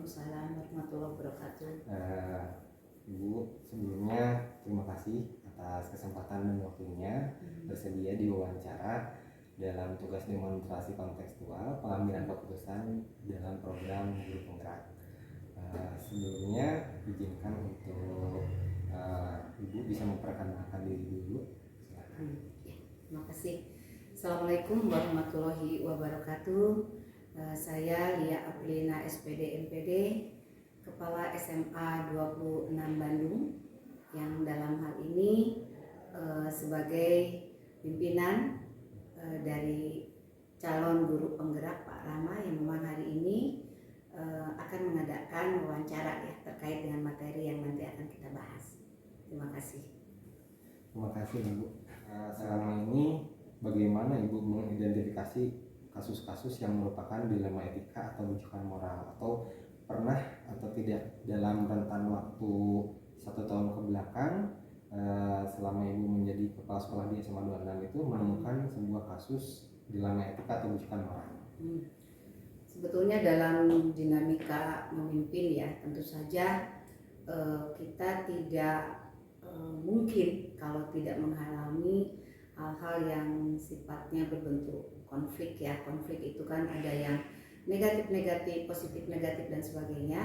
Waalaikumsalam warahmatullahi wabarakatuh. Ibu, sebelumnya terima kasih atas kesempatan dan waktunya bersedia diwawancara dalam tugas demonstrasi kontekstual pengambilan keputusan dalam program Guru Penggerak. Sebelumnya izinkan untuk Ibu bisa memperkenalkan diri dulu. Silakan. Terima kasih. Assalamualaikum warahmatullahi wabarakatuh. Saya Lia Aprilina SPD MPD, Kepala SMA 26 Bandung, yang dalam hal ini sebagai pimpinan dari calon guru penggerak Pak Rama, yang memang hari ini akan mengadakan wawancara ya terkait dengan materi yang nanti akan kita bahas. Terima kasih. Terima kasih Ibu. Selama ini bagaimana Ibu mengidentifikasi kasus-kasus yang merupakan dilema etika atau rujukan moral, atau pernah atau tidak dalam rentan waktu 1 tahun ke belakang selama Ibu menjadi kepala sekolah di SMA 26 itu menemukan sebuah kasus dilema etika atau rujukan moral? Sebetulnya dalam dinamika memimpin ya, tentu saja kita tidak mungkin kalau tidak mengalami hal-hal yang sifatnya berbentuk konflik ya. Konflik itu kan ada yang negatif-negatif, positif-negatif dan sebagainya.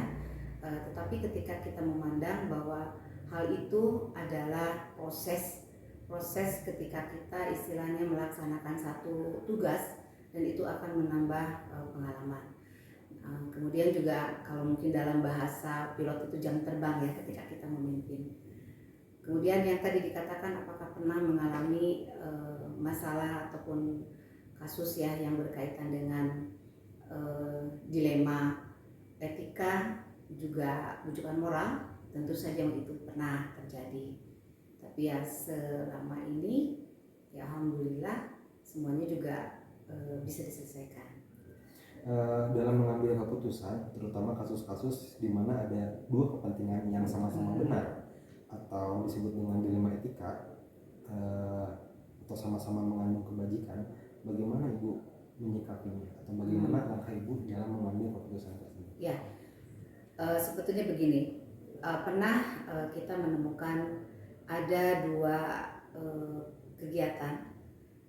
Tetapi ketika kita memandang bahwa hal itu adalah proses ketika kita istilahnya melaksanakan satu tugas, dan itu akan menambah pengalaman. Kemudian juga kalau mungkin dalam bahasa pilot itu jam terbang ya ketika kita memimpin. Kemudian yang tadi dikatakan apakah pernah mengalami masalah ataupun kasus ya yang berkaitan dengan dilema etika juga rujukan moral, tentu saja itu pernah terjadi. Tapi ya selama ini ya alhamdulillah semuanya juga bisa diselesaikan. Dalam mengambil keputusan, terutama kasus-kasus di mana ada dua kepentingan yang sama-sama benar atau disebut dengan dilema etika atau sama-sama mengandung kebajikan, bagaimana Ibu menyikapinya atau bagaimana langkah Ibu dalam mengambil keputusan tersebut? Ya, sebetulnya begini, pernah kita menemukan ada dua kegiatan,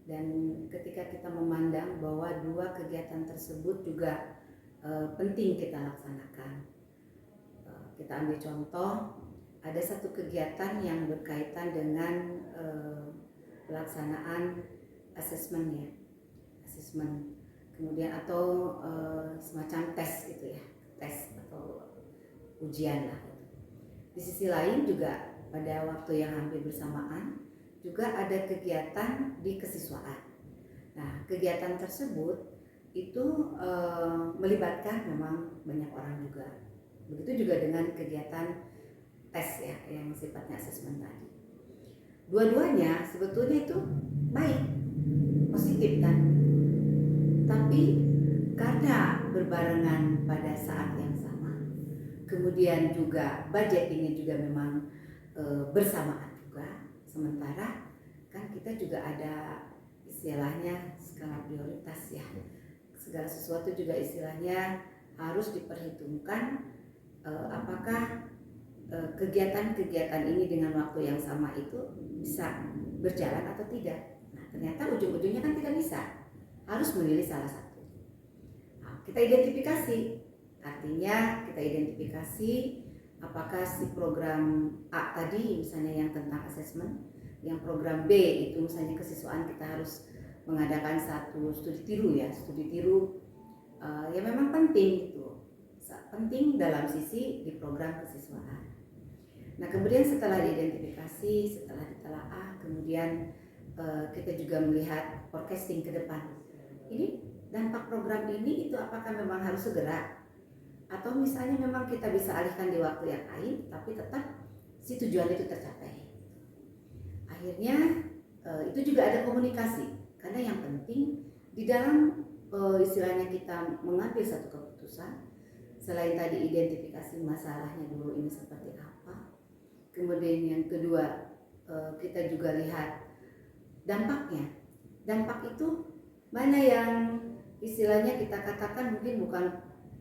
dan ketika kita memandang bahwa dua kegiatan tersebut juga penting kita laksanakan. Kita ambil contoh, ada satu kegiatan yang berkaitan dengan pelaksanaan asesmen, kemudian atau semacam tes gitu ya, tes atau ujian lah. Di sisi lain juga pada waktu yang hampir bersamaan juga ada kegiatan di kesiswaan. Nah, kegiatan tersebut itu melibatkan memang banyak orang juga. Begitu juga dengan kegiatan tes ya yang sifatnya asesmen tadi. Dua-duanya sebetulnya itu baik, positif kan. Tapi karena berbarengan pada saat yang sama, kemudian juga budget ini juga memang bersamaan juga. Sementara kan kita juga ada istilahnya skala prioritas ya. Segala sesuatu juga istilahnya harus diperhitungkan apakah kegiatan-kegiatan ini dengan waktu yang sama itu bisa berjalan atau tidak. Nah, ternyata ujung-ujungnya kan tidak bisa. Harus memilih salah satu. Nah, kita identifikasi. Artinya kita identifikasi apakah si program A tadi misalnya yang tentang asesmen, yang program B itu misalnya kesiswaan kita harus mengadakan satu studi tiru ya, studi tiru ya memang penting itu, penting dalam sisi di program kesiswaan. Nah kemudian setelah diidentifikasi, setelah ditelaah, kemudian kita juga melihat forecasting ke depan. Ini dampak program ini itu apakah memang harus segera? Atau misalnya memang kita bisa alihkan di waktu yang lain, tapi tetap si tujuan itu tercapai. Akhirnya itu juga ada komunikasi, karena yang penting di dalam istilahnya kita mengambil satu keputusan, selain tadi identifikasi masalahnya dulu ini seperti apa, kemudian yang kedua kita juga lihat dampaknya. Dampak itu mana yang istilahnya kita katakan mungkin bukan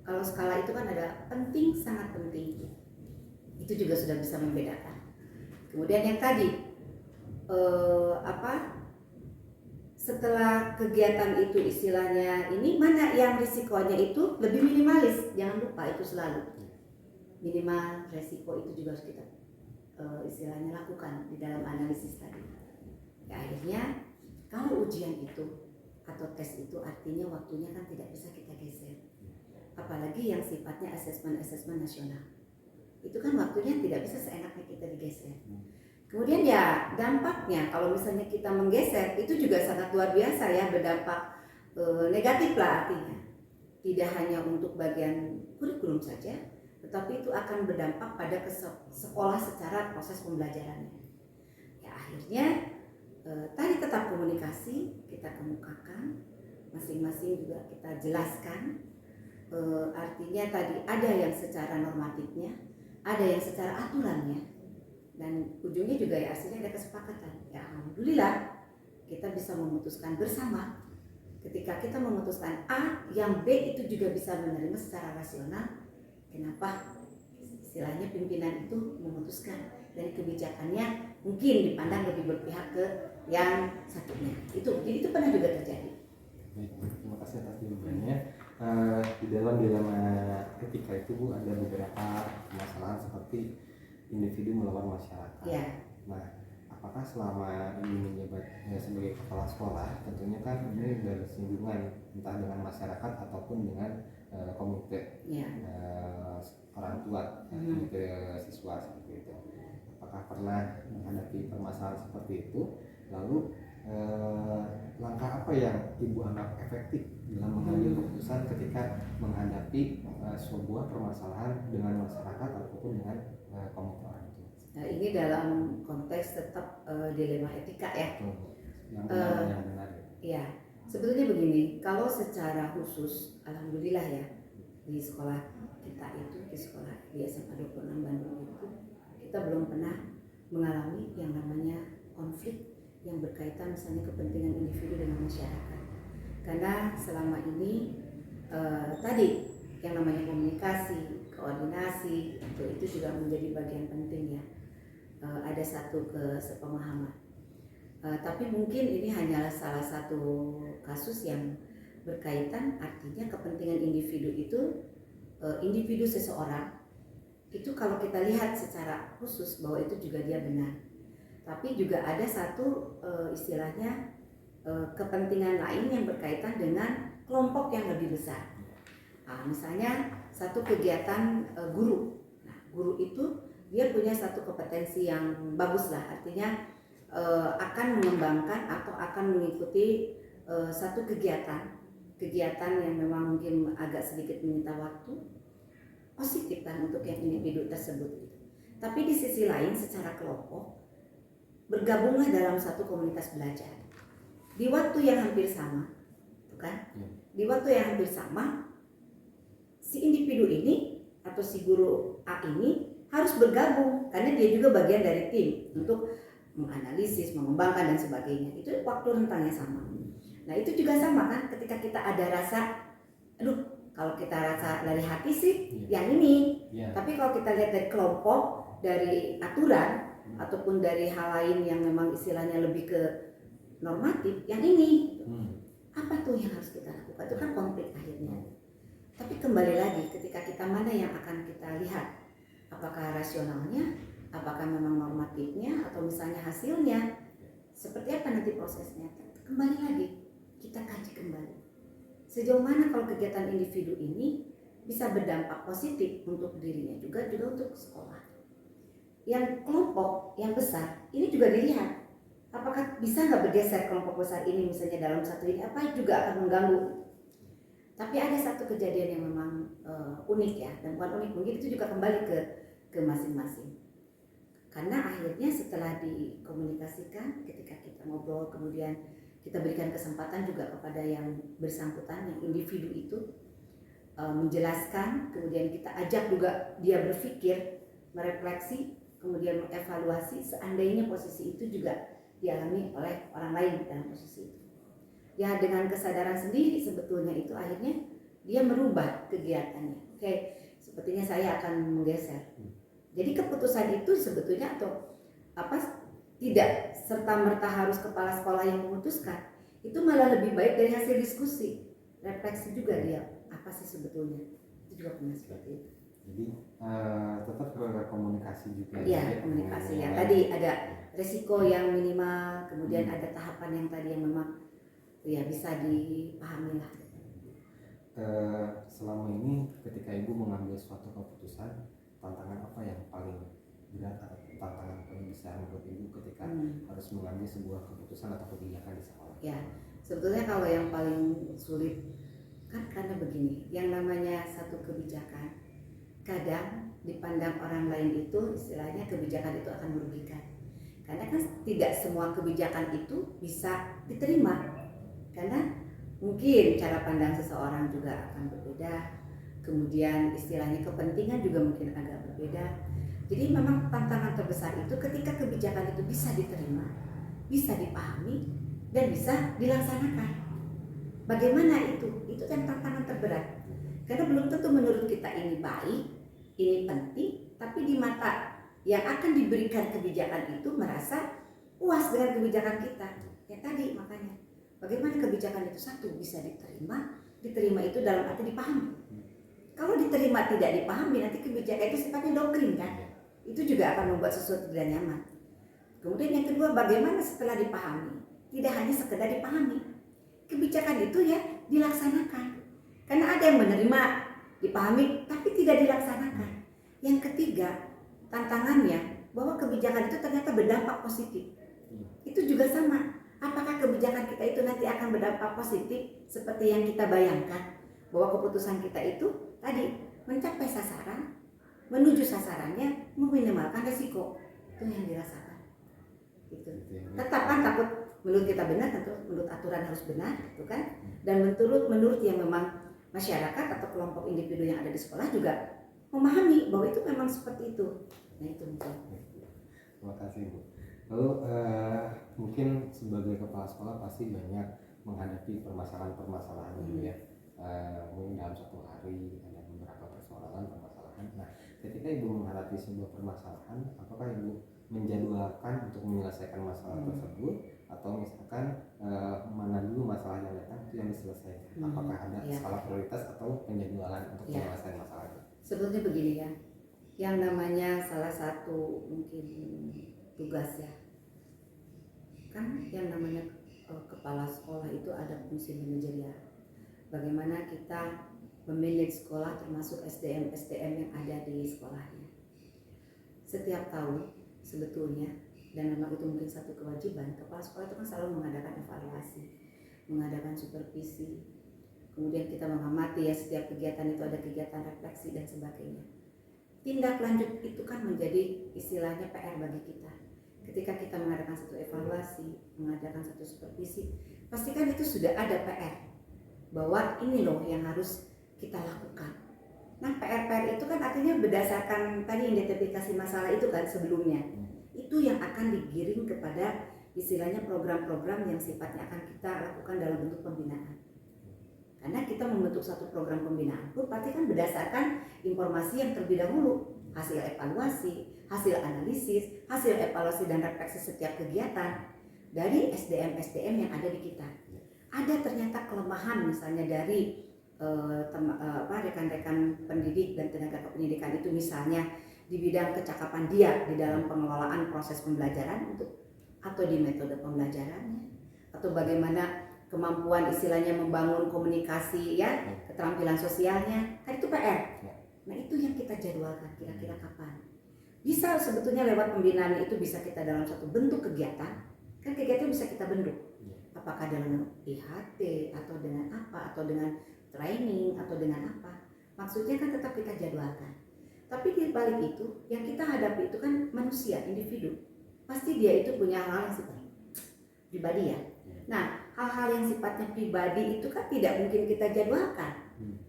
Kalau skala itu kan ada penting, sangat penting. Itu juga sudah bisa membedakan. Kemudian yang tadi setelah kegiatan itu istilahnya ini mana yang risikonya itu lebih minimalis, jangan lupa itu selalu minimal resiko itu juga harus kita istilahnya lakukan di dalam analisis tadi. Ya, akhirnya kalau ujian itu atau tes itu artinya waktunya kan tidak bisa kita geser, apalagi yang sifatnya asesmen nasional itu kan waktunya tidak bisa seenaknya kita digeser. Kemudian ya dampaknya kalau misalnya kita menggeser itu juga sangat luar biasa ya, berdampak negatif lah artinya. Tidak hanya untuk bagian kurikulum saja, tetapi itu akan berdampak pada sekolah secara proses pembelajarannya. Ya akhirnya tadi tetap komunikasi kita kemukakan, masing-masing juga kita jelaskan. Artinya tadi ada yang secara normatifnya, ada yang secara aturannya. Dan ujungnya juga ya hasilnya ada kesepakatan. Ya alhamdulillah kita bisa memutuskan bersama. Ketika kita memutuskan A, yang B itu juga bisa menerima secara rasional. Kenapa? Istilahnya pimpinan itu memutuskan dan kebijakannya mungkin dipandang lebih berpihak ke yang satunya. Itu pernah juga terjadi. Baik, terima kasih atas jawabannya. Di dalam dilema etika itu Bu ada beberapa permasalahan seperti individu melawan masyarakat. Ya. Nah, apakah selama ini menjabat sebagai kepala sekolah, tentunya kan ini bersinggungan entah dengan masyarakat ataupun dengan komite orang tua, komite siswa seperti itu. Apakah pernah menghadapi permasalahan seperti itu? Lalu langkah apa yang Ibu anggap efektif dalam mengambil keputusan ketika menghadapi sebuah permasalahan dengan masyarakat ataupun dengan komite orang tua? Nah ini dalam konteks tetap dilema etika ya. Yang benar yang benar. Ya, sebetulnya begini, kalau secara khusus, alhamdulillah ya di sekolah kita itu, di sekolah di SMA 26 Bandung itu, kita belum pernah mengalami yang namanya konflik yang berkaitan misalnya kepentingan individu dengan masyarakat. Karena selama ini tadi yang namanya komunikasi, koordinasi itu juga menjadi bagian penting ya. Ada satu kesepemahaman. Tapi mungkin ini hanyalah salah satu kasus yang berkaitan, artinya kepentingan individu itu individu seseorang itu kalau kita lihat secara khusus bahwa itu juga dia benar. Tapi juga ada satu istilahnya kepentingan lain yang berkaitan dengan kelompok yang lebih besar. Nah, misalnya satu kegiatan guru. Nah, guru itu dia punya satu kompetensi yang bagus lah, artinya akan mengembangkan atau akan mengikuti satu kegiatan yang memang mungkin agak sedikit meminta waktu, positif kan untuk yang individu tersebut. Tapi di sisi lain secara kelompok bergabunglah dalam satu komunitas belajar di waktu yang hampir sama, kan? Di waktu yang hampir sama si individu ini atau si guru A ini harus bergabung karena dia juga bagian dari tim untuk menganalisis, mengembangkan dan sebagainya. Itu waktu rentangnya sama. Nah itu juga sama kan, ketika kita ada rasa, aduh kalau kita rasa dari hati sih yang ini, tapi kalau kita lihat dari kelompok, dari aturan ataupun dari hal lain yang memang istilahnya lebih ke normatif, yang ini apa tuh yang harus kita lakukan? Itu kan konflik akhirnya. Tapi kembali lagi, ketika kita mana yang akan kita lihat, apakah rasionalnya, apakah memang normatifnya, atau misalnya hasilnya, seperti apa nanti prosesnya. Kembali lagi, kita kaji kembali. Sejauh mana kalau kegiatan individu ini bisa berdampak positif untuk dirinya juga untuk sekolah. Yang kelompok yang besar, ini juga dilihat. Apakah bisa nggak bergeser kelompok besar ini misalnya dalam satu ini, apa juga akan mengganggu. Tapi ada satu kejadian yang memang unik ya, dan bukan unik, mungkin itu juga kembali ke masing-masing. Karena akhirnya setelah dikomunikasikan, ketika kita ngobrol, kemudian kita berikan kesempatan juga kepada yang bersangkutan, yang individu itu menjelaskan, kemudian kita ajak juga dia berpikir, merefleksi, kemudian mengevaluasi seandainya posisi itu juga dialami oleh orang lain dalam posisi itu. Ya dengan kesadaran sendiri sebetulnya itu akhirnya dia merubah kegiatannya. Oke, sepertinya saya akan menggeser. Jadi keputusan itu sebetulnya atau tidak serta merta harus kepala sekolah yang memutuskan. Itu malah lebih baik dari hasil diskusi, refleksi juga dia apa sih sebetulnya. Itu juga pernah seperti itu. Jadi tetap berkomunikasi juga. Iya, komunikasi ya. Tadi ada resiko yang minimal, kemudian ada tahapan yang tadi yang memang ya bisa dipahami lah. Selama ini ketika ibu mengambil suatu keputusan, tantangan apa yang paling berat atau tantangan paling besar menurut ibu ketika harus mengambil sebuah keputusan atau kebijakan di sekolah? Ya, sebetulnya kalau yang paling sulit kan karena begini, yang namanya satu kebijakan kadang dipandang orang lain itu istilahnya kebijakan itu akan merugikan. Karena kan tidak semua kebijakan itu bisa diterima. Karena mungkin cara pandang seseorang juga akan berbeda. Kemudian istilahnya kepentingan juga mungkin agak berbeda. Jadi memang tantangan terbesar itu ketika kebijakan itu bisa diterima, bisa dipahami, dan bisa dilaksanakan. Bagaimana itu? Itu kan tantangan terberat. Karena belum tentu menurut kita ini baik, ini penting, tapi di mata yang akan diberikan kebijakan itu merasa puas dengan kebijakan kita. Ya tadi makanya, bagaimana kebijakan itu satu bisa diterima itu dalam arti dipahami. Kalau diterima tidak dipahami, nanti kebijakan itu sifatnya doktrin kan? Itu juga akan membuat sesuatu tidak nyaman. Kemudian yang kedua, bagaimana setelah dipahami? Tidak hanya sekedar dipahami, kebijakan itu ya dilaksanakan. Karena ada yang menerima, dipahami, tapi tidak dilaksanakan. Yang ketiga, tantangannya bahwa kebijakan itu ternyata berdampak positif. Itu juga sama. Apakah kebijakan kita itu nanti akan berdampak positif seperti yang kita bayangkan? Bahwa keputusan kita itu tadi mencapai sasaran, menuju sasarannya, meminimalkan resiko. Itu yang dirasakan. Gitu. Tetap kan takut menurut kita benar, tentu menurut aturan harus benar, gitu kan? Dan menurut yang memang masyarakat atau kelompok individu yang ada di sekolah juga memahami bahwa itu memang seperti itu. Nah itu mungkin. Terima kasih Bu. Lalu mungkin sebagai kepala sekolah pasti banyak menghadapi permasalahan-permasalahan gitu ya. Mungkin dalam satu hari ada beberapa permasalahan. Nah, ketika Ibu menghadapi sebuah permasalahan, apakah Ibu menjadwalkan untuk menyelesaikan masalah tersebut atau misalkan mana dulu masalah yang datang itu yang diselesaikan? Apakah ada skala prioritas atau penjadwalan untuk menyelesaikan masalah itu? Sebetulnya begini ya, yang namanya salah satu mungkin tugas ya, kan yang namanya kepala sekolah itu ada fungsi manajerial. Bagaimana kita memanage sekolah termasuk SDM yang ada di sekolahnya. Setiap tahun sebetulnya, dan memang itu mungkin satu kewajiban, kepala sekolah itu kan selalu mengadakan evaluasi, mengadakan supervisi, kemudian kita mengamati ya setiap kegiatan itu ada kegiatan refleksi dan sebagainya. Tindak lanjut itu kan menjadi istilahnya PR bagi kita. Ketika kita mengadakan satu evaluasi, mengadakan satu supervisi, pastikan itu sudah ada PR bahwa ini loh yang harus kita lakukan. Nah PR itu kan artinya berdasarkan tadi identifikasi masalah itu kan sebelumnya, itu yang akan digiring kepada istilahnya program-program yang sifatnya akan kita lakukan dalam bentuk pembinaan. Karena kita membentuk satu program pembinaan pun pasti kan berdasarkan informasi yang terlebih dahulu, hasil evaluasi, hasil analisis, hasil evaluasi dan refleksi setiap kegiatan dari SDM yang ada di kita. Ada ternyata kelemahan misalnya dari rekan-rekan pendidik dan tenaga kependidikan itu misalnya di bidang kecakapan dia di dalam pengelolaan proses pembelajaran atau di metode pembelajarannya atau bagaimana kemampuan istilahnya membangun komunikasi ya, keterampilan sosialnya, kan itu PR. Nah itu yang kita jadwalkan kira-kira kapan. Bisa sebetulnya lewat pembinaan itu bisa kita dalam satu bentuk kegiatan, kan kegiatan bisa kita bentuk. Apakah dengan IHT atau dengan apa, atau dengan training atau dengan apa. Maksudnya kan tetap kita jadwalkan. Tapi di balik itu, yang kita hadapi itu kan manusia, individu. Pasti dia itu punya hal yang sifatnya pribadi ya. Nah, hal-hal yang sifatnya pribadi itu kan tidak mungkin kita jadwalkan.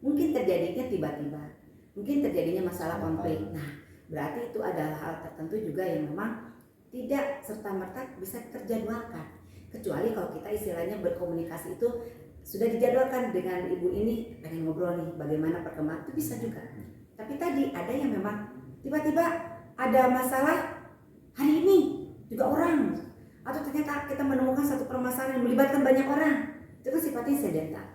Mungkin terjadinya tiba-tiba. Mungkin terjadinya masalah konflik. Nah, berarti itu adalah hal tertentu juga yang memang tidak serta-merta bisa terjadwalkan. Kecuali kalau kita istilahnya berkomunikasi itu sudah dijadwalkan dengan ibu ini pengen ngobrol nih bagaimana perkembangan, itu bisa juga. Tapi tadi ada yang memang tiba-tiba ada masalah hari ini juga orang, atau ternyata kita menemukan satu permasalahan yang melibatkan banyak orang, itu kan sifatnya sedentar.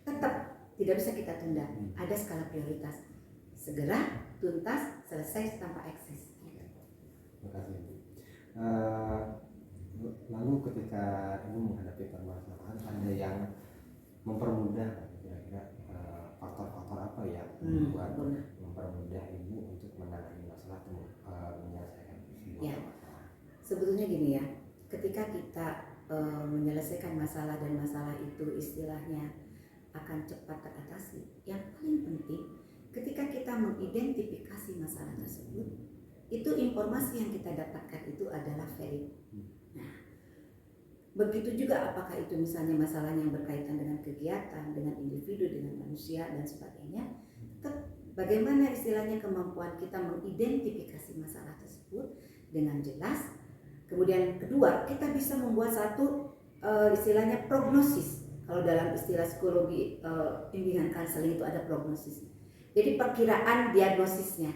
Tetap tidak bisa kita tunda, ada skala prioritas, segera, tuntas, selesai tanpa ekses. Terima kasih Ibu. Lalu ketika Ibu menghadapi permasalahan, ada yang mempermudah kira-kira faktor-faktor apa ya membuat mempermudah Ibu untuk menangani masalah atau menyelesaikan sebuah masalah? Sebetulnya gini ya, ketika kita menyelesaikan masalah dan masalah itu istilahnya akan cepat teratasi, yang paling penting ketika kita mengidentifikasi masalah tersebut, itu informasi yang kita dapatkan itu adalah valid. Nah, begitu juga apakah itu misalnya masalah yang berkaitan dengan kegiatan, dengan individu, dengan manusia dan sebagainya, bagaimana istilahnya kemampuan kita mengidentifikasi masalah tersebut dengan jelas. Kemudian kedua, kita bisa membuat satu istilahnya prognosis. Kalau dalam istilah psikologi bimbingan konseling itu ada prognosis. Jadi perkiraan diagnosisnya.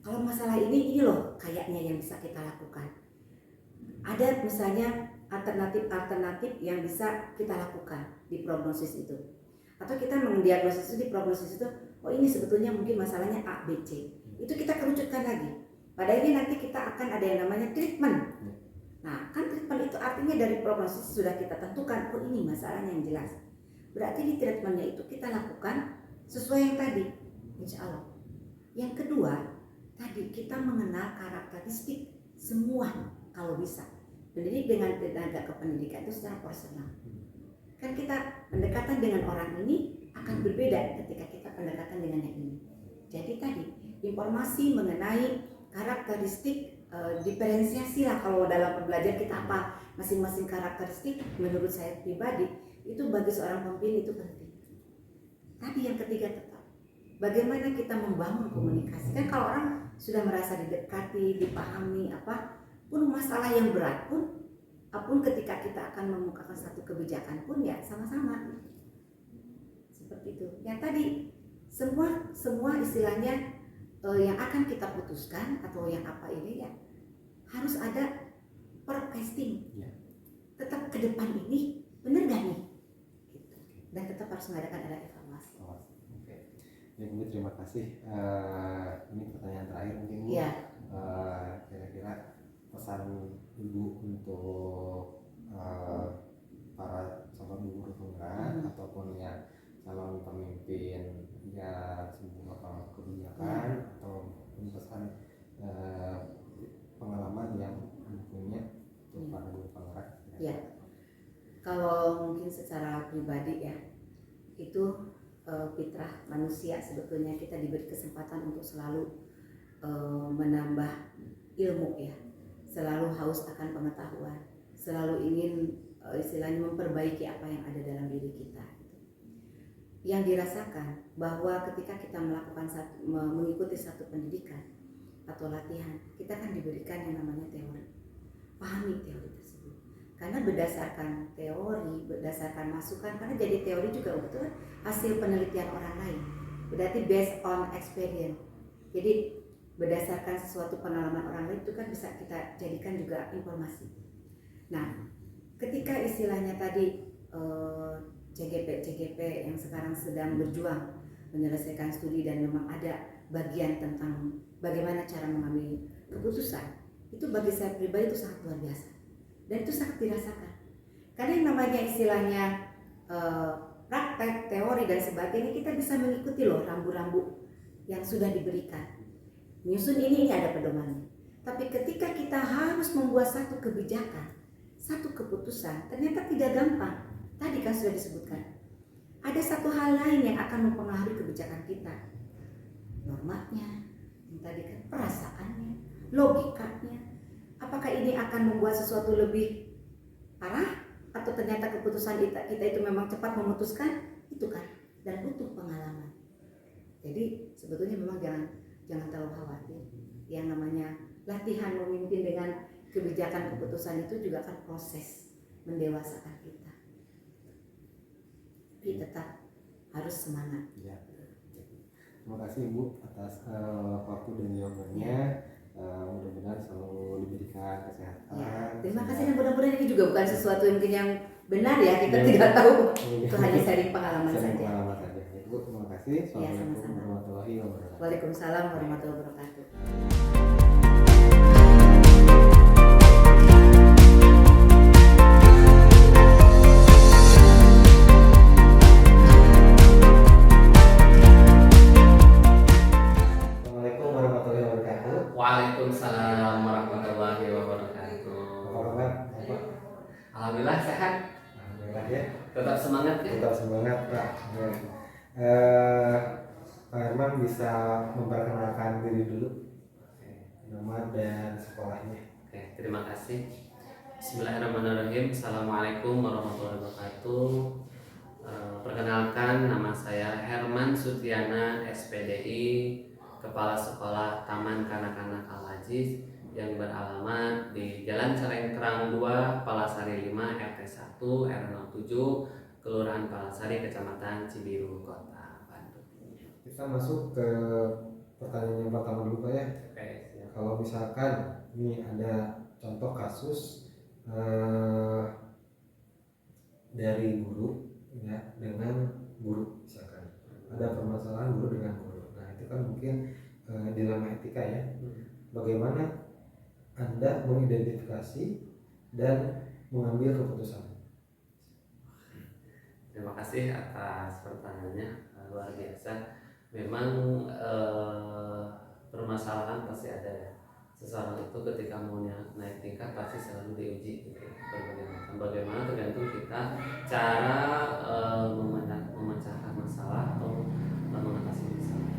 Kalau masalah ini loh kayaknya yang bisa kita lakukan. Ada misalnya alternatif yang bisa kita lakukan di prognosis itu. Atau kita mendiagnosis itu di prognosis itu, oh ini sebetulnya mungkin masalahnya A, B, C. Itu kita kerucutkan lagi. Pada ini nanti kita akan ada yang namanya treatment. Nah, kan treatment itu artinya dari prognosis sudah kita tentukan, oh ini masalahnya yang jelas. Berarti di treatmentnya itu kita lakukan sesuai yang tadi, insya Allah. Yang kedua, tadi kita mengenal karakteristik semua kalau bisa. Mendidik dengan tenaga kependidikan itu secara personal. Kan kita pendekatan dengan orang ini akan berbeda ketika kita pendekatan dengan yang ini. Jadi tadi informasi mengenai karakteristik diferensiasi lah kalau dalam pembelajaran kita apa masing-masing karakteristik menurut saya pribadi itu bagi seorang pemimpin itu penting. Tadi yang ketiga tetap bagaimana kita membangun komunikasi. Kan kalau orang sudah merasa didekati, dipahami apa pun masalah yang berat pun ketika kita akan memukakan satu kebijakan pun ya sama-sama seperti itu. Yang tadi semua istilahnya yang akan kita putuskan atau yang apa ini ya harus ada forecasting. Tetap ke depan ini benar gak nih? Gitu. Dan tetap harus mengadakan ada evaluasi. Oke. Ya Bu, terima kasih. Ini pertanyaan terakhir mungkin Bu. Ya. Kira-kira pesan Ibu untuk para calon guru tunggal ataupun ya calon pemimpin ya sebuah kebijakan atau pesan pengalaman yang punya untuk para guru penggerak. Ya, kalau mungkin secara pribadi ya itu fitrah manusia sebetulnya kita diberi kesempatan untuk selalu menambah ilmu ya, selalu haus akan pengetahuan, selalu ingin istilahnya memperbaiki apa yang ada dalam diri kita. Yang dirasakan bahwa ketika kita mengikuti satu pendidikan atau latihan, kita kan diberikan yang namanya teori. Pahami teori tersebut. Karena berdasarkan teori, berdasarkan masukan, karena jadi teori juga betul hasil penelitian orang lain. Berarti based on experience. Jadi berdasarkan sesuatu pengalaman orang lain itu kan bisa kita jadikan juga informasi. Nah, ketika istilahnya tadi CGP yang sekarang sedang berjuang menyelesaikan studi dan memang ada bagian tentang bagaimana cara mengambil keputusan, itu bagi saya pribadi itu sangat luar biasa dan itu sangat dirasakan karena yang namanya istilahnya praktek, teori dan sebagainya kita bisa mengikuti loh rambu-rambu yang sudah diberikan. Nyusun ini ada pedomannya, tapi ketika kita harus membuat satu kebijakan, satu keputusan, ternyata tidak gampang. Tadi kan sudah disebutkan, ada satu hal lain yang akan mempengaruhi kebijakan kita. Normanya, yang tadi kan perasaannya, logikanya. Apakah ini akan membuat sesuatu lebih parah? Atau ternyata keputusan kita itu memang cepat memutuskan? Itu kan, dan butuh pengalaman. Jadi sebetulnya memang jangan terlalu khawatir. Yang namanya latihan memimpin dengan kebijakan keputusan itu juga kan proses mendewasakan kita. tapi tetap harus semangat. Ya. Terima kasih Ibu atas waktu dan jawabannya. Mudah-mudahan selalu diberikan kesehatan. Ya, terima kasih, dan mudah-mudahan ini juga bukan sesuatu yang benar ya, kita tidak tahu. Itu hanya sharing pengalaman Sharing saja. pengalaman saja. Ibu, terima kasih. Assalamualaikum sama-sama. warahmatullahi wabarakatuh. Waalaikumsalam warahmatullahi wabarakatuh. Assalamualaikum warahmatullahi wabarakatuh. Waalaikumsalam warahmatullahi wabarakatuh. Apa kabar, Bapak? Alhamdulillah sehat, Alhamdulillah ya. tetap semangat ya. Tetap semangat, Pak. Ya. Pak Herman bisa memperkenalkan diri dulu, nama dan sekolahnya. Oke, terima kasih. Bismillahirrahmanirrahim. Assalamualaikum warahmatullahi wabarakatuh. Perkenalkan, nama saya Herman Sutiana, SPDI, Kepala Sekolah Taman Kanak-kanak Al-Aziz yang beralamat di Jalan Calengkerang 2, Palasari 5, RT 1, R07, Kelurahan Palasari, Kecamatan Cibiru, Kota Bandung. Kita masuk ke pertanyaan yang pertama dulu, Pak ya. Oke, siap. Kalau misalkan ini ada contoh kasus dari guru ya dengan guru, misalkan ada permasalahan guru dengan guru. Nah itu kan mungkin dilema etika ya. Bagaimana Anda mengidentifikasi dan mengambil keputusan? Terima kasih atas pertanyaannya, luar biasa. Memang permasalahan pasti ada ya. Seseorang itu ketika mau naik tingkat pasti selalu diuji gitu. Bagaimana tergantung kita cara memecahkan masalah atau mengatasi masalah.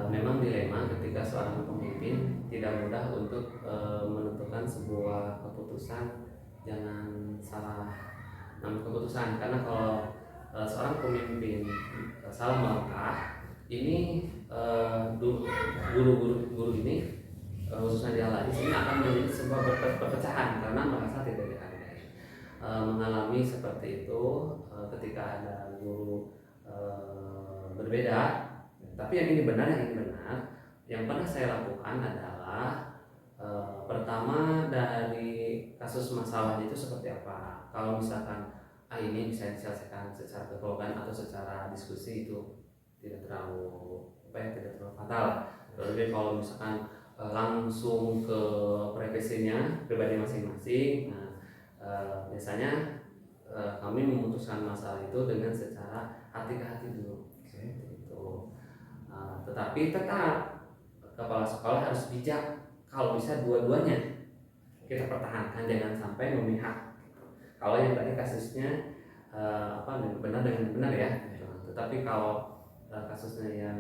Memang dilema ketika seorang pemimpin tidak mudah untuk menentukan sebuah keputusan. Jangan salah namun keputusan, karena kalau seorang pemimpin salah melangkah, ini guru ini khususnya di Al-Aziz ini akan menjadi sebuah perpecahan karena merasa tidak dihargai. Mengalami seperti itu ketika ada guru berbeda, tapi yang ini benar, yang pernah saya lakukan adalah pertama dari kasus masalahnya itu seperti apa. Kalau misalkan ini bisa diselesaikan secara kekeluargaan atau secara diskusi, itu tidak terlalu fatal. Jadi kalau misalkan langsung ke privasinya pribadi masing-masing, nah biasanya kami memutuskan masalah itu dengan secara hati ke hati dulu. Gitu. Tetapi tetap kepala sekolah harus bijak. Kalau bisa dua-duanya kita pertahankan, jangan sampai memihak. Kalau yang tadi kasusnya benar dengan benar ya. Tetapi kalau kasusnya yang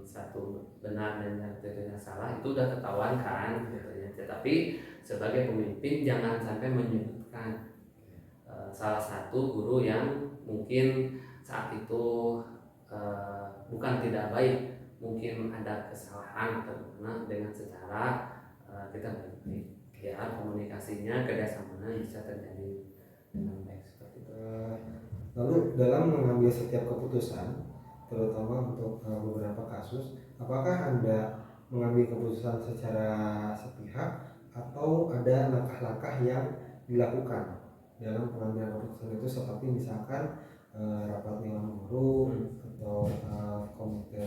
satu benar dan yang tidak salah, itu udah ketahuan kan gitu ya. Tetapi sebagai pemimpin jangan sampai menyudutkan salah satu guru yang mungkin saat itu bukan tidak baik, mungkin ada kesalahan atau gimana, dengan secara kita baik-baik biar komunikasinya, kerjasamanya bisa terjadi dengan baik seperti itu. Lalu dalam mengambil setiap keputusan, terutama untuk beberapa kasus, apakah Anda mengambil keputusan secara sepihak atau ada langkah-langkah yang dilakukan dalam pengambilan keputusan itu, seperti misalkan rapat dewan guru atau komite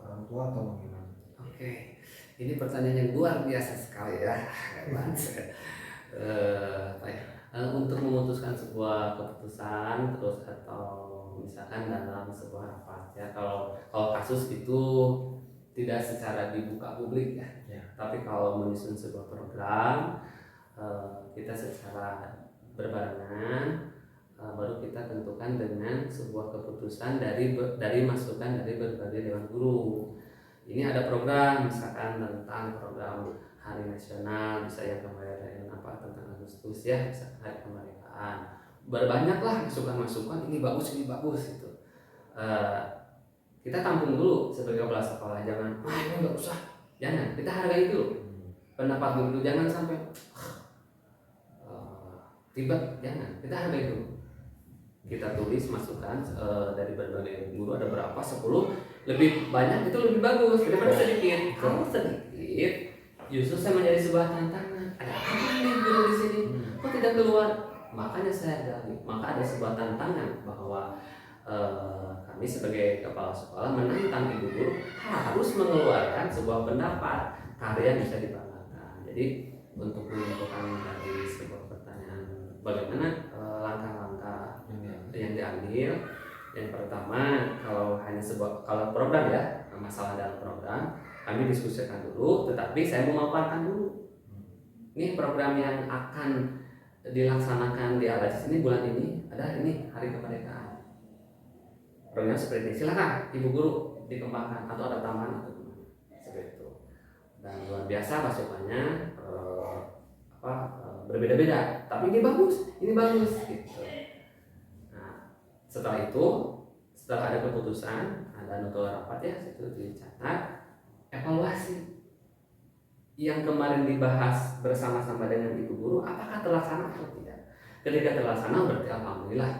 orang tua atau bagaimana? Oke, ini pertanyaan yang luar biasa sekali ya. Untuk memutuskan sebuah keputusan terus atau misalkan dalam sebuah rapat ya, kalau kasus itu tidak secara dibuka publik ya. Tapi kalau menyusun sebuah program, kita secara berbarengan baru kita tentukan dengan sebuah keputusan dari masukan dari berbagai dewan guru. Ini ada program misalkan tentang program Hari Nasional, bisa yang kemarin tentang Agustus ya, bisa Hari Kemerdekaan. Berbanyaklah masukan-masukan, ini bagus gitu. Kita tampung dulu sebagai kepala sekolah, jangan ini nggak usah, jangan, kita hargai dulu pendapat guru, jangan sampai ribet, jangan, kita hargai dulu. kita tulis masukan dari berbagai guru ada berapa 10 lebih banyak itu lebih bagus daripada sedikit. Kalau sedikit justru saya menjadi sebuah tantangan. Ada apa nih guru di sini? Kok tidak keluar? Makanya saya gali. Maka ada sebuah tantangan bahwa kami sebagai kepala sekolah menantang ibu guru harus mengeluarkan sebuah pendapat karya yang bisa dibanggakan. Jadi untuk menentukan dari sebuah pertanyaan bagaimana langkah-langkah yang diambil, yang pertama kalau program ya masalah dalam program kami diskusikan dulu, tetapi saya memaparkan dulu ini program yang akan dilaksanakan di Al-Aziz ini bulan ini ada ini hari kemerdekaan. Programnya seperti ini, silakan ibu guru dikembangkan atau ada tambahan atau gimana seperti itu. Dan luar biasa masukannya berbeda-beda, tapi ini bagus gitu. Nah, setelah ada keputusan, ada nota rapat ya, itu dicatat, evaluasi yang kemarin dibahas bersama-sama dengan ibu guru, apakah terlaksana atau tidak. Ketika terlaksana berarti alhamdulillah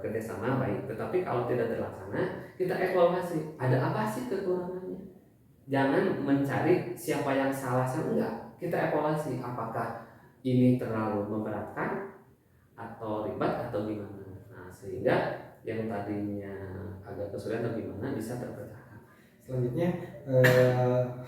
kerjasama baik. Tetapi kalau tidak terlaksana, kita evaluasi, ada apa sih kekurangannya. Jangan mencari siapa yang salah, enggak. Kita evaluasi apakah ini terlalu memberatkan atau ribet atau gimana. Nah, sehingga yang tadinya agak kesulitan atau gimana bisa terpecahkan. Selanjutnya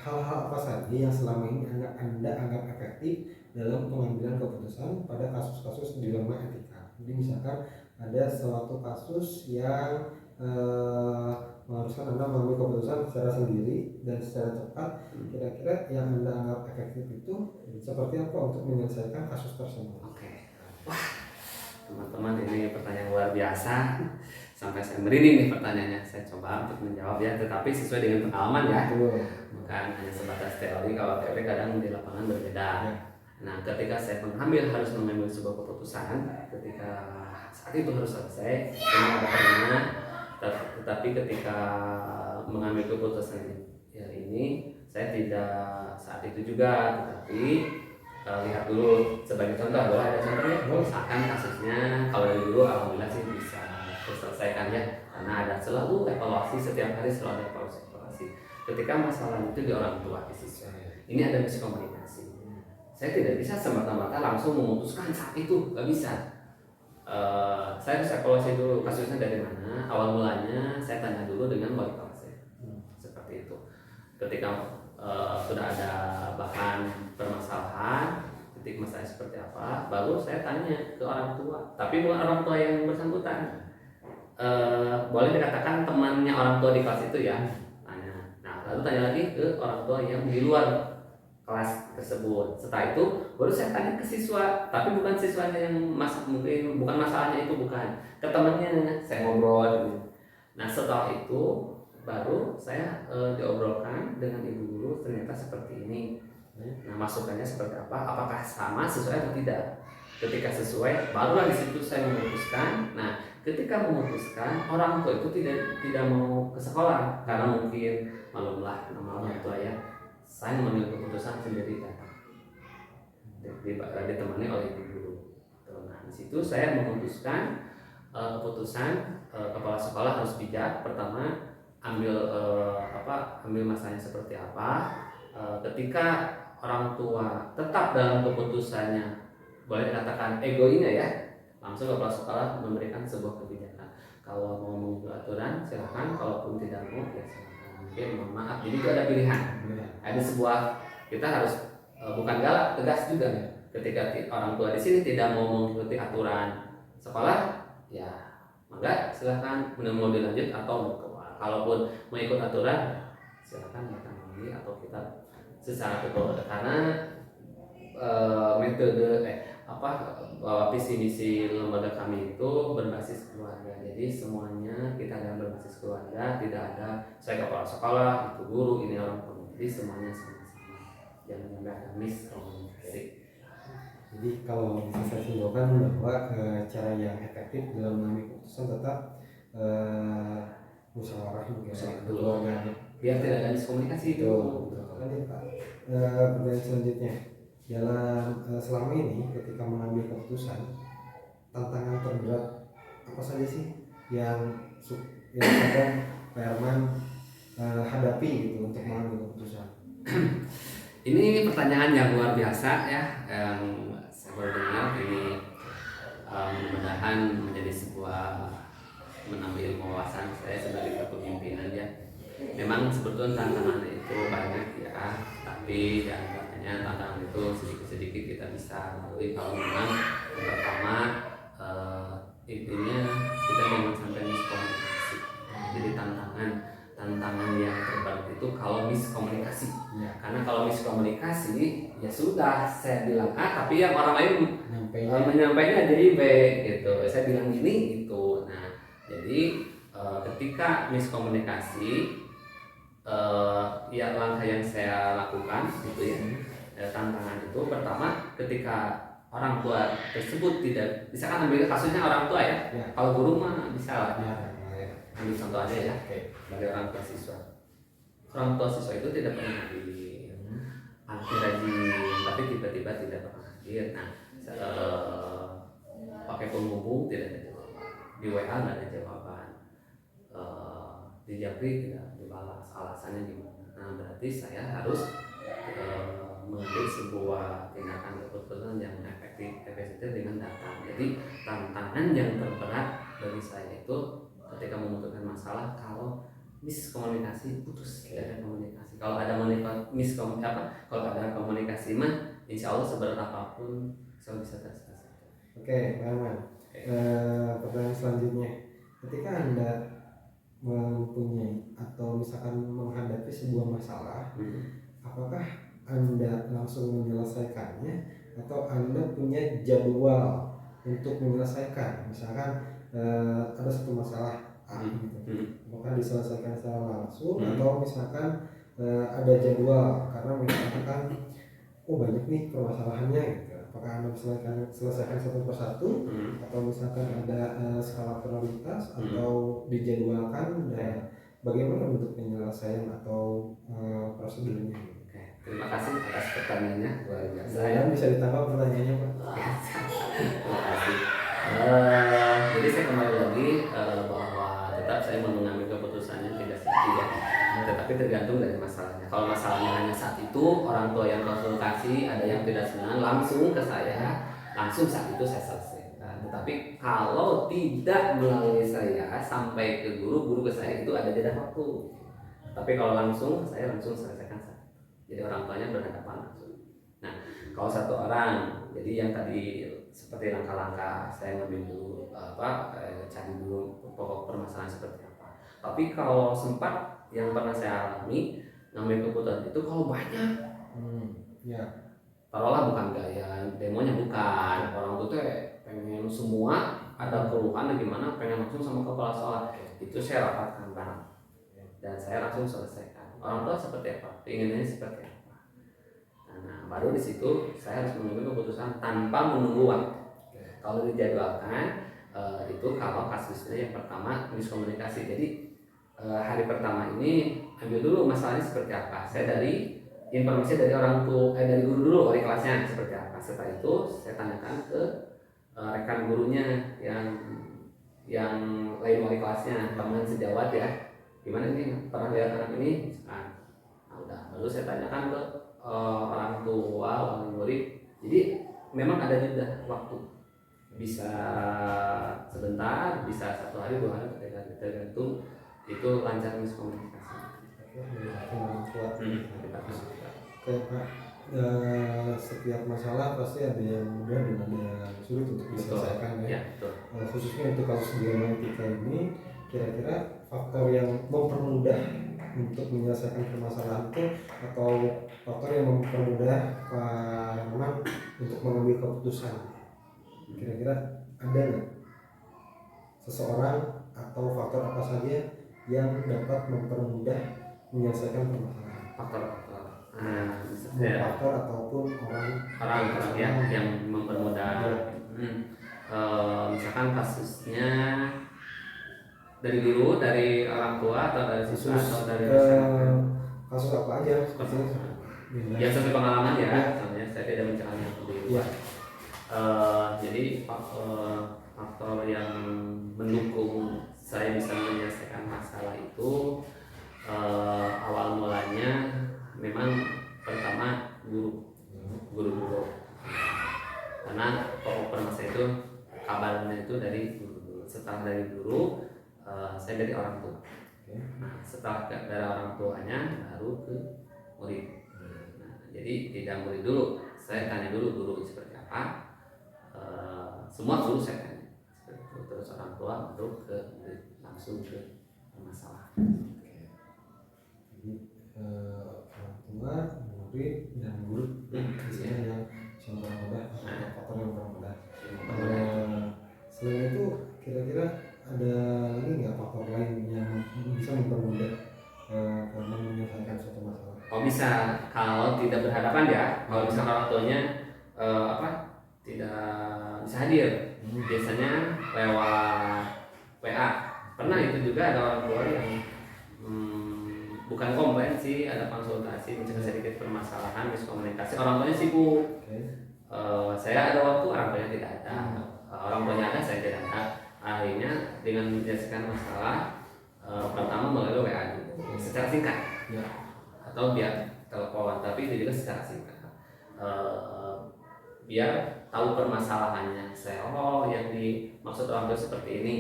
hal-hal apa saja yang selama ini Anda anggap efektif dalam pengambilan keputusan pada kasus-kasus dilema etika. Jadi misalkan ada suatu kasus yang mengharuskan Anda mengambil keputusan secara sendiri dan secara cepat, kira-kira yang Anda anggap efektif itu seperti apa untuk menyelesaikan kasus tersebut? Oke. Wah, teman-teman, ini pertanyaan luar biasa. Sampai saya merinding nih pertanyaannya. Saya coba untuk menjawab ya, tetapi sesuai dengan pengalaman ya. Bukan hanya sebatas teori. Kalau teori kadang di lapangan berbeda. Nah, ketika saya harus mengambil sebuah keputusan, ketika saat itu harus selesai, memang ada pernah. Tetapi ketika mengambil keputusan ini, saya tidak saat itu juga, tetapi lihat dulu sebagai contoh. Boleh ada contohnya? Misalkan kasusnya kalau dari dulu alhamdulillah sih bisa diselesaikan ya, karena ada selalu evaluasi, setiap hari selalu ada evaluasi. Ketika masalah itu di orang tua di siswa, ini ada miskomunikasi. Saya tidak bisa semata-mata langsung memutuskan saat itu, nggak bisa. Saya harus evaluasi dulu kasusnya dari mana, awal mulanya saya tanya dulu dengan wali kelas saya. Seperti itu. Ketika sudah ada bahan permasalahan, titik masalahnya seperti apa, baru saya tanya ke orang tua. Tapi bukan orang tua yang bersangkutan. Boleh dikatakan temannya orang tua di kelas itu ya. Tanya. Nah, lalu tanya lagi ke orang tua yang di luar kelas tersebut. Setelah itu baru saya tanya ke siswa, tapi bukan siswanya yang mungkin bukan masalahnya itu, bukan, ke temannya saya ngobrol gitu. Nah, setelah itu baru saya diobrolkan dengan ibu guru, ternyata seperti ini. Nah, masukannya seperti apa? Apakah sama sesuai atau tidak? Ketika sesuai, barulah di situ saya memutuskan. Nah, ketika memutuskan, orang tua itu tidak mau ke sekolah karena mungkin malumlah nama orang tua ya. Saya mengambil keputusan sendiri datang, ditemani oleh ibu guru. Nah, di situ saya memutuskan keputusan kepala sekolah harus bijak. Pertama, ambil masanya seperti apa. Ketika orang tua tetap dalam keputusannya, boleh dikatakan egonya ya, langsung kepala sekolah memberikan sebuah kebijakan. Kalau mau mengubah aturan silakan, kalaupun tidak mau ya silakan. Mungkin mohon maaf. Jadi itu ada pilihan. Ada sebuah, kita harus bukan galak, tegas juga. Ketika orang tua di sini tidak mau mengikuti aturan sekolah, ya maka silakan mau dilanjut atau mau keluar. Kalaupun mau ikut aturan, silakan datang lagi atau kita secara keluar. Karena metode visi misi lembaga kami itu berbasis keluarga. Jadi semuanya kita ada berbasis keluarga, tidak ada saya kepala sekolah, itu guru, ini orang tua. Jadi semuanya sama-sama. Jangan sampai ada miskomunikasi. Jadi kalau bisa saya simpulkan bahwa cara yang efektif dalam mengambil keputusan tetap musyawarah keluarga. Biar tidak ada miskomunikasi itu. Lanjut Pak. Pertanyaan selanjutnya, dalam selama ini ketika mengambil keputusan, tantangan terberat apa saja sih yang sedang Pak Herman hadapi gitu untuk mengambil keputusan? Ini pertanyaan yang luar biasa ya, yang saya baru dengar ini. Mudah-mudahan menjadi sebuah menambah wawasan saya sebagai kepemimpinan ya. Memang sebetulnya tantangan itu banyak ya, tapi diantaranya tantangan itu sedikit-sedikit kita bisa lalui kalau memang yang pertama intinya kita jangan sampai miskomunikasi. Jadi tantangan yang terberat itu kalau miskomunikasi ya. Karena kalau miskomunikasi ya sudah, saya bilang A tapi yang orang lain menyampaikannya jadi B gitu, saya bilang gini gitu. Nah jadi ketika miskomunikasi ya langkah yang saya lakukan gitu ya, tantangan itu pertama ketika orang tua tersebut tidak, misalkan ambil kasusnya orang tua ya. Kalau guru mah bisa lah ya. Ambil contoh aja ya, bagi orang tua siswa. Orang tua siswa itu tidak pernah hadir, hampir rajin, tapi tiba-tiba tidak pernah hadir. Nah, pakai penghubung tidak ada jawaban, di WA nggak ada jawaban, di Japri tidak dibalas, alasannya gimana? Nah, berarti saya harus mengambil sebuah tindakan keputusan yang efektif dengan data. Jadi tantangan yang terberat bagi saya itu ketika memutuskan masalah kalau miskomunikasi putus, tidak ada komunikasi. Kalau ada kalau ada komunikasi mah insya Allah seberat apapun saya bisa terselesaikan. Oke, Pak Herman. Pertanyaan selanjutnya, ketika Anda mempunyai atau misalkan menghadapi sebuah masalah, apakah Anda langsung menyelesaikannya atau Anda punya jadwal untuk menyelesaikan? Misalkan ada satu masalah A gitu, apakah diselesaikan secara langsung atau misalkan ada jadwal karena misalkan banyak nih permasalahannya gitu, apakah Anda selesaikan satu persatu atau misalkan ada skala prioritas atau dijadwalkan dan bagaimana bentuk penyelesaian atau prosedurnya? Terima kasih atas pertanyaannya, luar biasa. Saya bisa ditambah pertanyaannya Pak. Terima kasih. Jadi saya kembali lagi bahwa tetap saya mau mengambil keputusannya tidak sedikit ya, tetapi tergantung dari masalahnya. Kalau masalahnya hanya saat itu, orang tua yang konsultasi, ada yang tidak senang, langsung ke saya, langsung saat itu saya selesaikan. Tetapi kalau tidak melalui saya sampai ke guru ke saya, itu ada jeda waktu. Tapi kalau langsung, saya langsung selesaikan saat itu. Jadi orang tuanya berhadapan langsung. Nah, kalau satu orang, jadi yang tadi seperti langkah-langkah saya ngambil dulu cari dulu pokok permasalahan seperti apa. Tapi kalau sempat yang pernah saya alami ngambil keputusan itu kalau banyak, taruhlah bukan gaya demonya, bukan orang tuh pengen semua ada keluhan gimana, pengen langsung sama kepala sekolah, itu saya rapatkan bareng dan saya langsung selesaikan. Orang tua seperti apa, inginnya seperti apa. Nah, baru di situ saya harus mengambil keputusan tanpa menunggu waktu. Kalau dijadwalkan itu kalau kasusnya yang pertama miskomunikasi. Jadi hari pertama ini ambil dulu masalahnya seperti apa. Saya dari informasi dari orang tua, dari guru dulu, wali kelasnya seperti apa. Setelah itu saya tanyakan ke rekan gurunya yang lain wali kelasnya, teman sejawat ya. Gimana nih, pernah lihat anak ini? Nah, udah. Lalu saya tanyakan ke orang tua, orang murid. Jadi memang ada jeda waktu. Bisa sebentar, bisa 1 hari, 2 hari, tergantung itu lancar miskomunikasi. Oke Pak, setiap masalah pasti ada yang mudah dan ada yang sulit untuk diselesaikan ya. Khususnya untuk kasus dilema etika ini, kira-kira faktor yang mempermudah untuk menyelesaikan permasalahan itu atau faktor yang mempermudah Pak Herman untuk mengambil keputusan, kira-kira ada nggak seseorang atau faktor apa saja yang dapat mempermudah menyelesaikan permasalahan? Faktor ataupun orang yang mempermudah. Misalkan kasusnya dari dulu, dari orang tua atau dari siswa atau dari kasus apa aja? Ya sesuai pengalaman ya, soalnya saya tidak mencari yang lebih luas. Jadi faktor yang mendukung saya bisa menyelesaikan masalah itu awal mulanya memang pertama guru dulu, karena pokok permasalahan itu kabarnya itu dari guru. Setelah dari guru saya dari orang tua. Nah, setelah dari orang tuanya baru ke murid. Nah, jadi tidak murid dulu, saya tanya dulu guru seperti apa. Semua guru saya tanya seperti itu. Terus orang tua baru ke murid, langsung ke permasalahan. Jadi orang tua, murid, dan guru biasanya yang kurang mudah, faktor yang kurang mudah. Selain itu kira-kira ada lagi nggak faktor lain yang bisa mempermudah karena menyelesaikan suatu masalah? Oh bisa, kalau tidak berhadapan ya, kalau misalkan orang tuanya tidak bisa hadir, biasanya lewat WA. Pernah itu juga ada orang tua yang bukan komplain sih, ada konsultasi mencegah sedikit permasalahan miskomunikasi, orang tuanya sibuk. Saya ada waktu, orang tuanya tidak ada. Orang tuanya ada, saya tidak ada. Akhirnya dengan menyelesaikan masalah pertama melalui WA dulu secara singkat atau via telepon, tapi itu juga secara singkat biar tahu permasalahannya. Saya yang dimaksud orang tua seperti ini,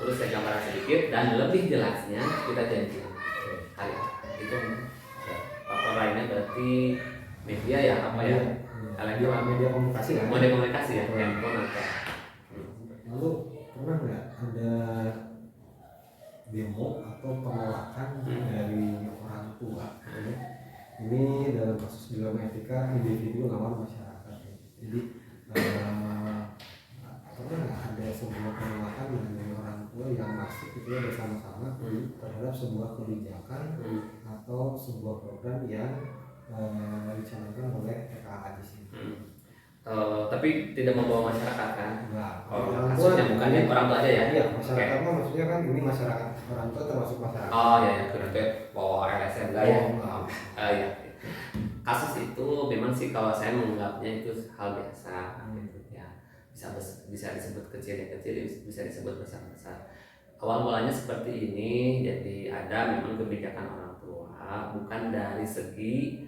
terus saya gambarkan sedikit dan lebih jelasnya kita janjian hari itu. Faktor lainnya berarti media ya, apa ya, media komunikasi kan? Media komunikasi ya, handphone atau. Lalu pernah nggak ada demo atau penolakan dari orang tua? Ini dalam kasus dilema etika individu lawan masyarakat. Jadi pernah nggak ada sebuah penolakan dari orang tua yang masuk itu ya bersama-sama terhadap sebuah kebijakan atau sebuah program yang dicanangkan oleh TKA di sini? Tapi tidak membawa masyarakat kan? Enggak. Kasusnya bukan ya orang tua aja ya? Iya, masyarakat mah maksudnya kan ini masyarakat, orang tua termasuk masyarakat. Oh ya, berarti bawa LSM enggak ya? Iya. Kasus itu memang sih kalau saya menganggapnya itu hal biasa, gitu ya. Bisa disebut kecil ya kecil, bisa disebut besar besar. Awal mulanya seperti ini, jadi ada memang kebijakan orang tua, bukan dari segi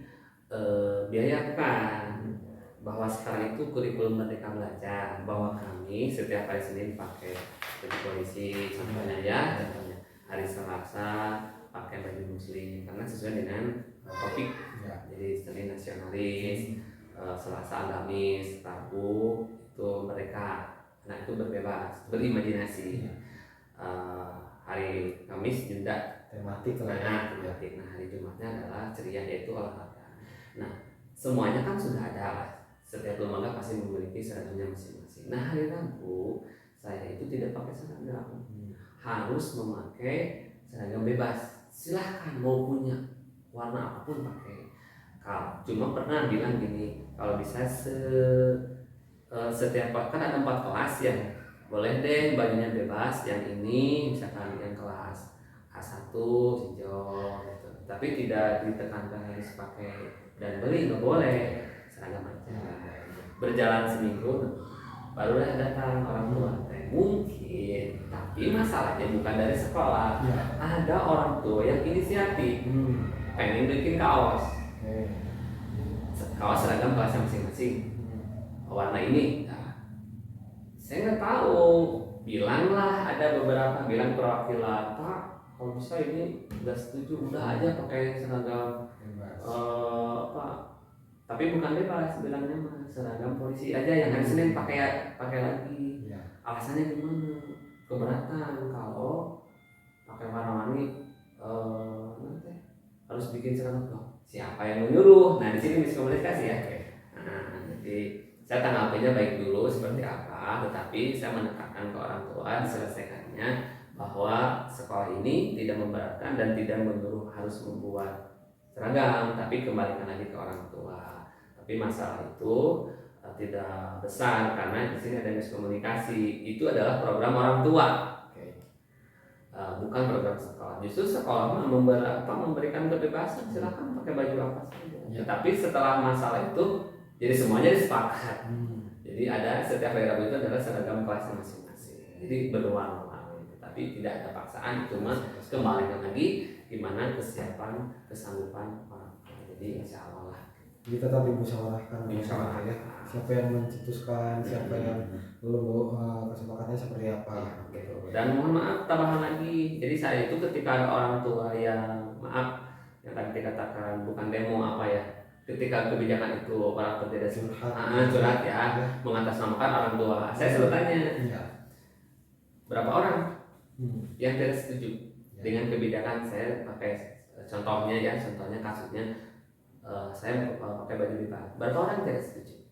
biaya kan. Bahwa sekarang itu kurikulum Merdeka Belajar, bahwa kami setiap hari Senin pakai baju polisi, contohnya ya, contohnya hari Selasa pakai baju muslim karena sesuai dengan topik ya. Jadi Senin nasionalis, Selasa agamis, Rabu itu mereka, anak itu berbebas, berimajinasi. Hari Kamis juga tematik tematik. Nah, hari Jumatnya adalah ceria, yaitu olahraga. Nah, semuanya kan sudah ada lah. Setiap lembaga pasti memiliki seragamnya masing-masing. Nah, hari Rabu saya itu tidak pakai seragam, harus memakai seragam bebas. Silahkan mau punya warna apapun pakai. Cuma pernah bilang gini, kalau bisa setiap kan ada 4 kelas ya, boleh deh bajunya bebas. Yang ini misalkan yang kelas A1 hijau gitu. Tapi tidak ditekankan harus pakai dan beli, nggak boleh, seragam aja. Berjalan seminggu barulah datang orang tua. Mungkin, tapi masalahnya bukan dari sekolah. Ada orang tua yang inisiatif pengen bikin kaos seragam kelasnya masing-masing, warna ini. Nah, saya nggak tahu, bilanglah ada beberapa bilang perwakilan, Pak kalau bisa ini udah setuju, udah aja pakai seragam tapi bukan bebas, bilangnya mah seragam polisi aja yang hari Senin pakai lagi. Alasannya gimana? Keberatan kalau pakai warna-warni harus bikin seragam dong. Siapa yang menyuruh? Nah, di sini miskomunikasi ya. Nah, jadi saya tanggapinya baik dulu seperti apa, tetapi saya menekankan ke orang tua diselesaikannya bahwa sekolah ini tidak memberatkan dan tidak menyuruh harus membuat seragam, tapi kembalikan lagi ke orang tua. Tapi masalah itu tidak besar karena di sini ada miskomunikasi. Itu adalah program orang tua, bukan program sekolah. Justru sekolah memberikan kebebasan, silakan pakai baju apa saja. Tapi setelah masalah itu, jadi semuanya disepakat. Jadi ada setiap daerah itu adalah seragam kelasnya masing-masing. Jadi berwarna-warni, tapi tidak ada paksaan, cuma kembali lagi gimana kesiapan, kesanggupan orang tua. Jadi insya Allah lah. Jadi tetap dimusyawarahkan Dimusyawarahkan. ya. Siapa yang mencetuskan, siapa yang belum kesepakatannya seperti apa. Gitu. Dan mohon maaf tambahan lagi, jadi saya itu ketika ada orang tua yang maaf yang tadi dikatakan bukan demo apa ya, ketika kebijakan itu orang tua tidak curhat ya, mengatasnamakan orang tua, saya selalu tanya berapa orang yang tidak setuju dengan kebijakan saya pakai contohnya kasusnya saya pakai baju lipat, berapa orang tidak setuju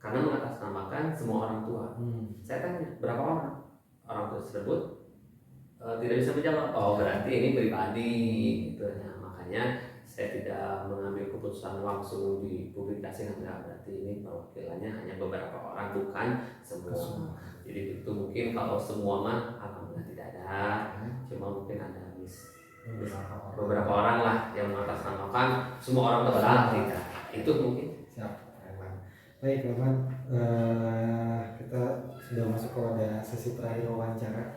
karena mengatasnamakan semua orang tua. Saya tanya berapa orang tua tersebut tidak bisa menjawab. Oh berarti ini pribadi gitu. Nah, makanya saya tidak mengambil keputusan langsung dipublikasikan, berarti ini perwakilannya hanya beberapa orang bukan semua. Jadi itu mungkin kalau semua mah alhamdulillah tidak ada, cuma mungkin ada beberapa orang lah yang mengatasnamakan semua orang tua tidak. Itu mungkin. Siap. Baik teman, kita sudah masuk kepada sesi terakhir wawancara.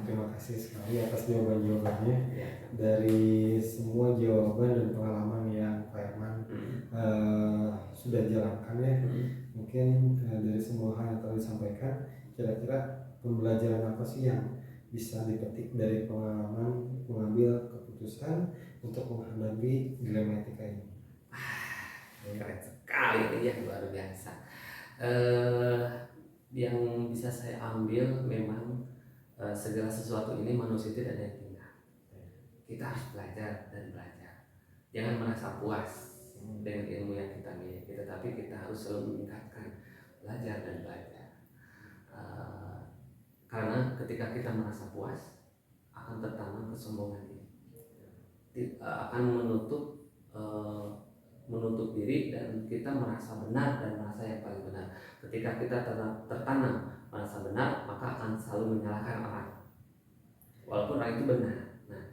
Terima kasih sekali atas jawaban-jawabannya. Dari semua jawaban dan pengalaman yang Pak Herman sudah jalankan ya. Mungkin dari semua hal yang telah disampaikan, kira-kira pembelajaran apa sih yang bisa dipetik dari pengalaman mengambil keputusan untuk menghadapi dilema etika ini? Keren sekali ini ya, luar biasa. Yang bisa saya ambil memang segala sesuatu ini manusia tidak ada yang tinggal. Kita harus belajar dan belajar. Jangan merasa puas dengan ilmu yang kita miliki, tetapi kita harus selalu meningkatkan, belajar dan belajar. Karena ketika kita merasa puas akan tertanam kesombongan ini, akan menutup diri dan kita merasa benar dan merasa yang paling benar. Ketika kita tertanam merasa benar, maka akan selalu menyalahkan orang walaupun orang itu benar. Nah,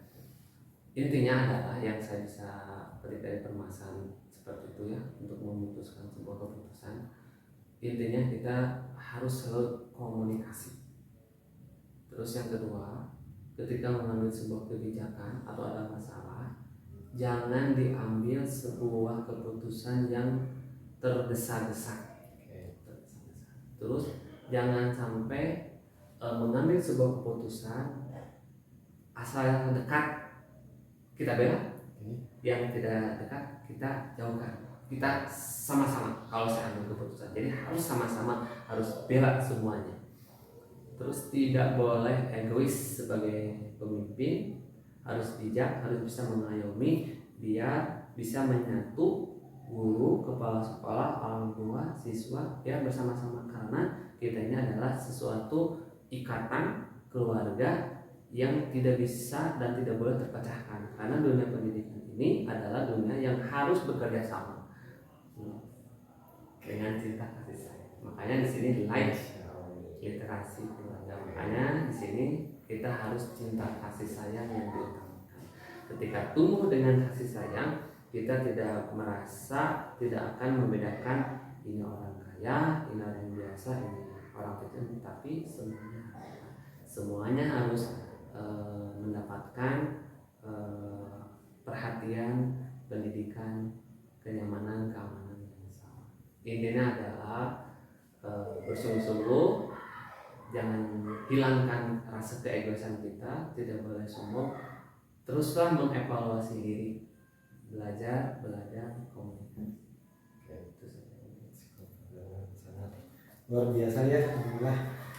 intinya adalah yang saya bisa petik dari permasalahan seperti itu ya, untuk memutuskan sebuah keputusan, intinya kita harus selalu komunikasi. Terus yang kedua, ketika mengambil sebuah kebijakan atau ada masalah, jangan diambil sebuah keputusan yang tergesa-gesa. Terus jangan sampai mengambil sebuah keputusan asal yang dekat kita bela, yang tidak dekat kita jauhkan. Kita sama-sama kalau saya ambil keputusan, jadi harus sama-sama, harus bela semuanya. Terus tidak boleh egois sebagai pemimpin, harus bijak, harus bisa mengayomi biar bisa menyatu guru, kepala sekolah, orang tua, siswa ya bersama-sama, karena kita ini adalah sesuatu ikatan keluarga yang tidak bisa dan tidak boleh terpecahkan, karena dunia pendidikan ini adalah dunia yang harus bekerja sama dengan cinta kasih sayang. Makanya di sini life literasi keluarga, makanya di sini kita harus cinta kasih sayang yang diutamakan. Ketika tumbuh dengan kasih sayang, kita tidak merasa, tidak akan membedakan ini orang kaya, ini orang biasa, ini orang kecil, tapi semuanya harus mendapatkan perhatian, pendidikan, kenyamanan, keamanan yang sama. Intinya adalah bersungguh-sungguh, jangan hilangkan rasa keegoisan kita, tidak boleh sombong, teruslah mengevaluasi diri, belajar komunikasi. Itu saja. Sangat luar biasa ya, alhamdulillah.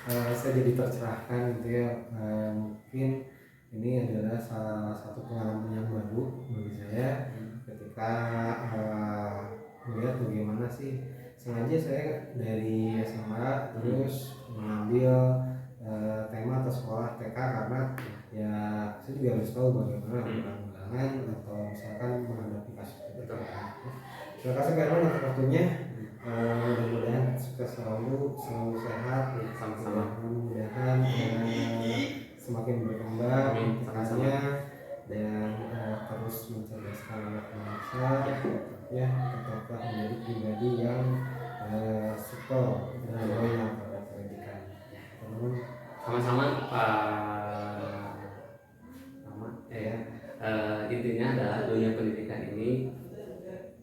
Saya jadi tercerahkan gitu ya. Mungkin ini adalah salah satu pengalaman yang baru bagi saya ketika melihat bagaimana sih, sengaja saya dari SMA terus mengambil tema atau sekolah TK karena ya saya juga harus tahu bagaimana penanggulangan atau misalkan menghadapi kasus itu. Terima kasih Pak Herman atas waktunya. Mudah-mudahan sukses selalu sehat, sama-sama. Mudah-mudahan semakin berkembang pikirannya dan terus mencerdaskan anak bangsa ya, tetaplah menjadi pribadi yang supel dan loyal terhadap pendidikan. Teman-teman, sama-sama intinya adalah dunia pendidikan ini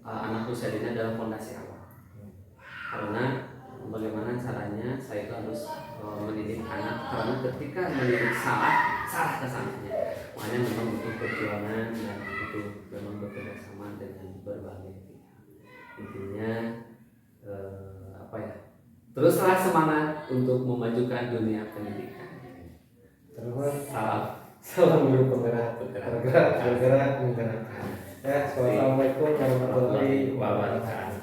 anak usia dini adalah fondasi awal. Karena bagaimana caranya saya itu harus mendidik anak, karena ketika mendidik salah kesananya. Makanya memang butuh perjuangan dan butuh memang bekerja sama dengan berbagai pihak. Intinya teruslah semangat untuk memajukan dunia pendidikan. Terus Salam guru penggerak. Ya, assalamualaikum warahmatullahi wabarakatuh.